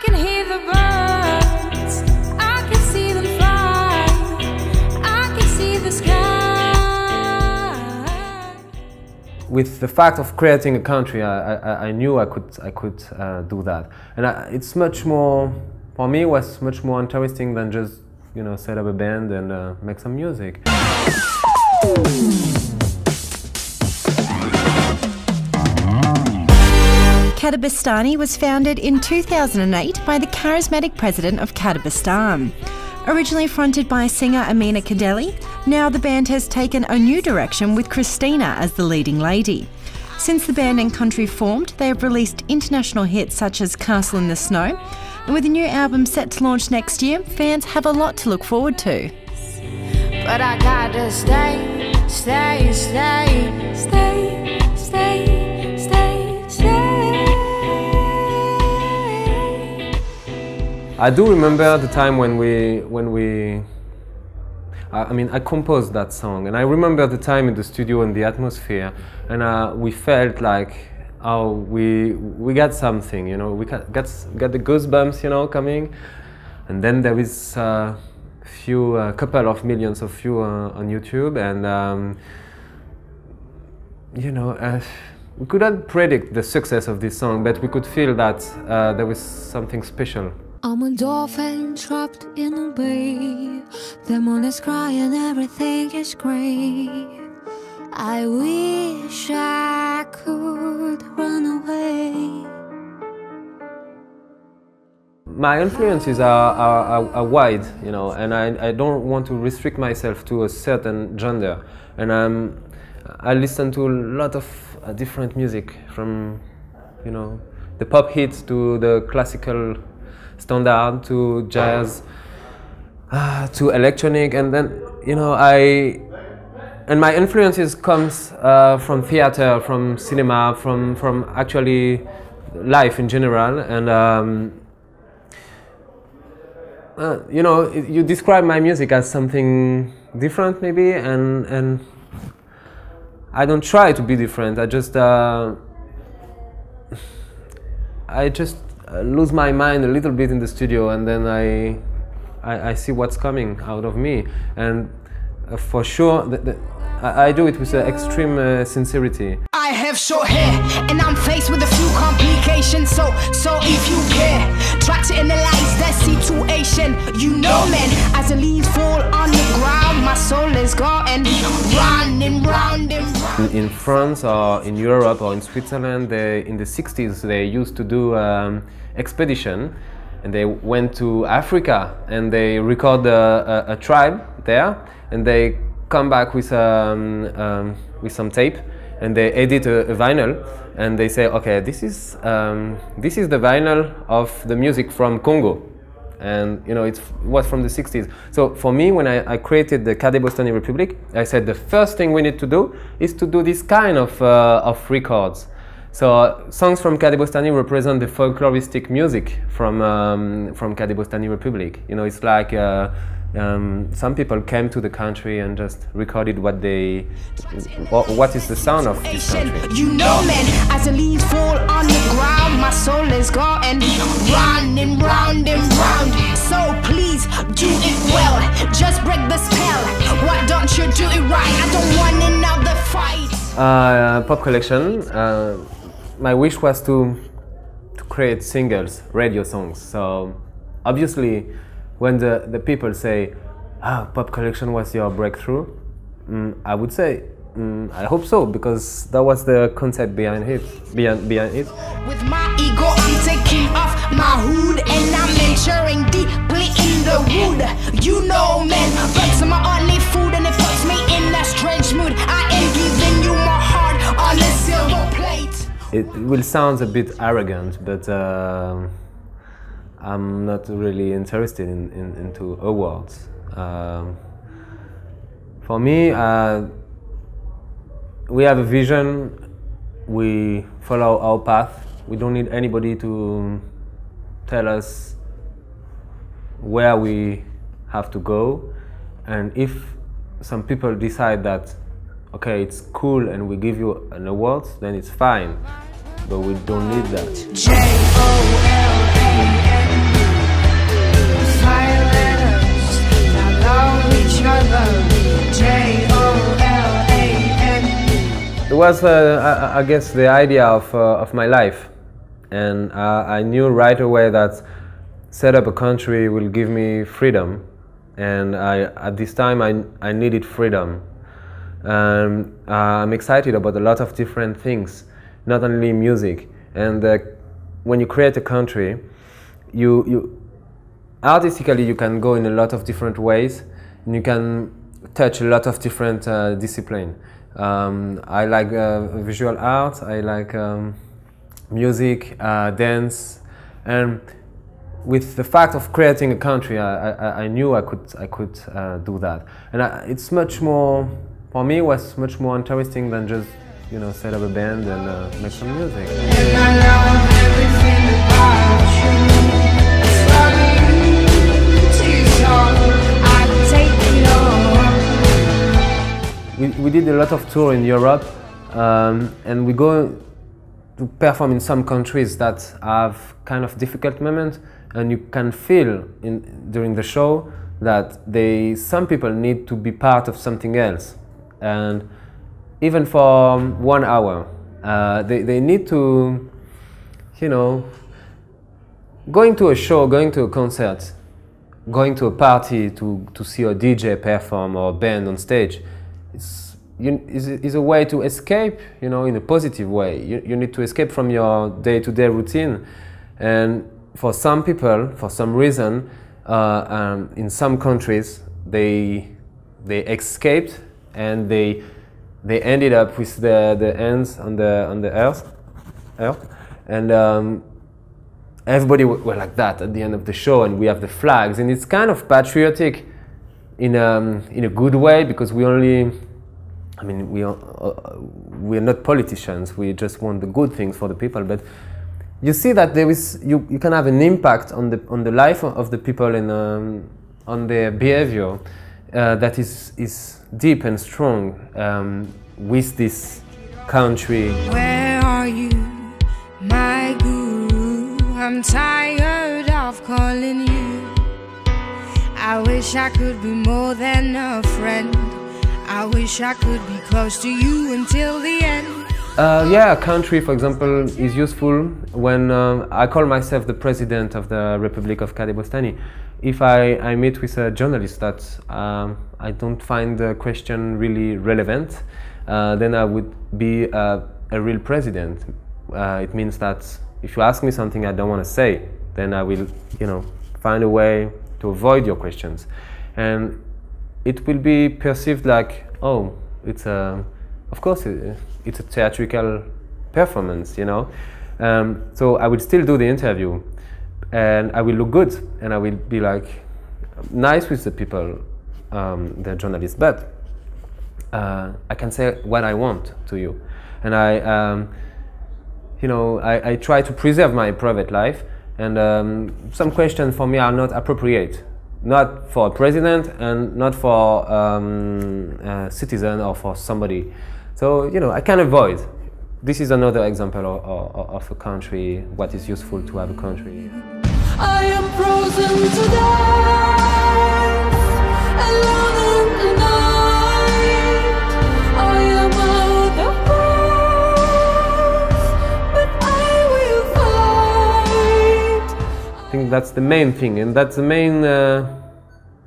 can hear the birds, I can see them fly, I can see the sky. With the fact of creating a country, I knew I could do that, and it's much more, for me, it was much more interesting than just, you know, set up a band and make some music. Kadebostany was founded in 2008 by the charismatic president of Kadebostan. Originally fronted by singer Amina Kadeli, now the band has taken a new direction with Christina as the leading lady. Since the band and country formed, they have released international hits such as Castle in the Snow, and with a new album set to launch next year, fans have a lot to look forward to. But I gotta stay, stay, stay, stay, stay, stay, stay. I do remember the time when I composed that song, and I remember the time in the studio and the atmosphere, and we felt like, oh, we got something, you know, we got the goosebumps, you know, coming, and then there is a couple of millions of views on YouTube, and you know, we couldn't predict the success of this song, but we could feel that there was something special. I'm a dolphin trapped in a bay. The moon is crying, everything is grey. I wish I could run away. My influences are wide, you know, and I don't want to restrict myself to a certain genre. And I listen to a lot of different music, from, you know, the pop hits to the classical standard, to jazz, to electronic, and then, you know, and my influences comes from theater, from cinema, from actually life in general, and you know, you describe my music as something different, maybe, and I don't try to be different. I just lose my mind a little bit in the studio, and then I see what's coming out of me, and for sure I do it with extreme sincerity. I have short hair and I'm faced with a few complications, so if you care, try to analyze that situation. You know, man, as the leaves fall on the ground, my soul is going round and round and round. In France or in Europe or in Switzerland, in the 60s they used to do expedition, and they went to Africa and they record a tribe there, and they come back with some tape, and they edit a vinyl, and they say, okay, this is the vinyl of the music from Congo, and you know, it was from the 60s. So for me, when I created the Kadebostany Republic, I said the first thing we need to do is to do this kind of records. So songs from Kadebostany represent the folkloristic music from Kadebostany Republic. You know, it's like some people came to the country and just recorded what is the sound of this country. You know, man, as the leaves fall on the ground, my soul is going round and round and round. So please do it well, just break the spell. Why don't you do it right? I don't want another fight. Pop collection. My wish was to create singles, radio songs. So obviously, when the people say, pop collection was your breakthrough, I would say, I hope so, because that was the concept behind it. With my ego, I'm taking off my hood and I'm entering deeply in the wood. You know, man, bugs are my only food, and it puts me in a strange mood. I am giving you my heart on a silver plate. It will sound a bit arrogant, but I'm not really interested into awards. For me, we have a vision, we follow our path. We don't need anybody to tell us where we have to go. And if some people decide that, okay, it's cool and we give you an award, then it's fine. But we don't need that. J-O-L-A-N was, I guess, the idea of my life, and I knew right away that set up a country will give me freedom, and at this time I needed freedom. I'm excited about a lot of different things, not only music. And when you create a country, you artistically you can go in a lot of different ways, and you can touch a lot of different disciplines. I like visual art, I like music, dance, and with the fact of creating a country, I knew I could do that. And it's much more, for me, it was much more interesting than just, you know, set up a band and make some music. And I love everything about you. We did a lot of tour in Europe, and we go to perform in some countries that have kind of difficult moments, and you can feel during the show that some people need to be part of something else, and even for 1 hour, they need to, you know, going to a show, going to a concert, going to a party to see a DJ perform or a band on stage. Is a way to escape, you know, in a positive way. You need to escape from your day-to-day routine, and for some people, for some reason, in some countries, they escaped and they ended up with the hands on the earth, and everybody were like that at the end of the show, and we have the flags, and it's kind of patriotic in a good way, because we only, I mean, we're not politicians, we just want the good things for the people, but you see that there is, you can have an impact on the life of the people and on their behavior that is deep and strong with this country. Where are you, my guru? I'm tired of calling you. I wish I could be more than a friend. I wish I could be close to you until the end. Yeah, a country, for example, is useful when I call myself the president of the Republic of Kadebostany. If I meet with a journalist that I don't find the question really relevant, then I would be a real president. It means that if you ask me something I don't want to say, then I will, you know, find a way to avoid your questions. And it will be perceived like, oh, it's of course it's a theatrical performance, you know. So I will still do the interview, and I will look good, and I will be like nice with the people, the journalists. But I can say what I want to you, and you know, I try to preserve my private life, and some questions for me are not appropriate. Not for a president and not for a citizen or for somebody. So, you know, I can avoid. This is another example of a country, what is useful to have a country. I am frozen to death, alone in the night. I am out of breath, but I will fight. I think that's the main thing, and that's the main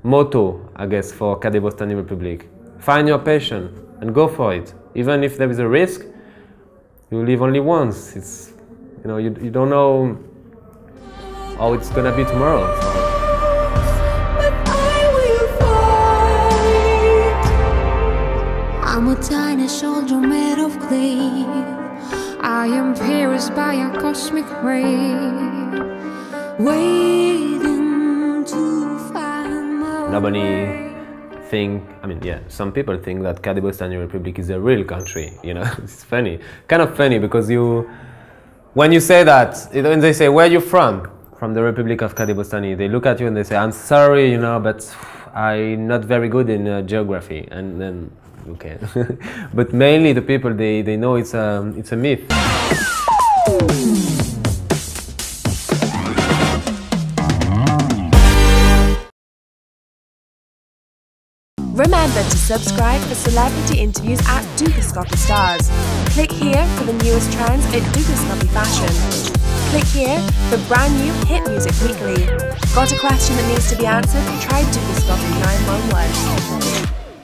motto, I guess, for Kadebostany Republic. Find your passion and go for it. Even if there is a risk, you live only once. It's, you know, you don't know how it's gonna be tomorrow. But I will fight. I'm a tiny soldier made of clay. I am pierced by a cosmic ray, waiting to find my Nobody think, I mean, yeah, some people think that Kadebostany Republic is a real country, you know. It's funny, kind of funny, because when you say that, when they say, where are you from the Republic of Kadebostany, they look at you and they say, I'm sorry, you know, but I'm not very good in geography, and then, okay. But mainly the people, they know it's a myth. Remember to subscribe for celebrity interviews at Dukascopy Stars. Click here for the newest trends at Dukascopy Fashion. Click here for brand new Hit Music Weekly. Got a question that needs to be answered? Try Dukascopy 911.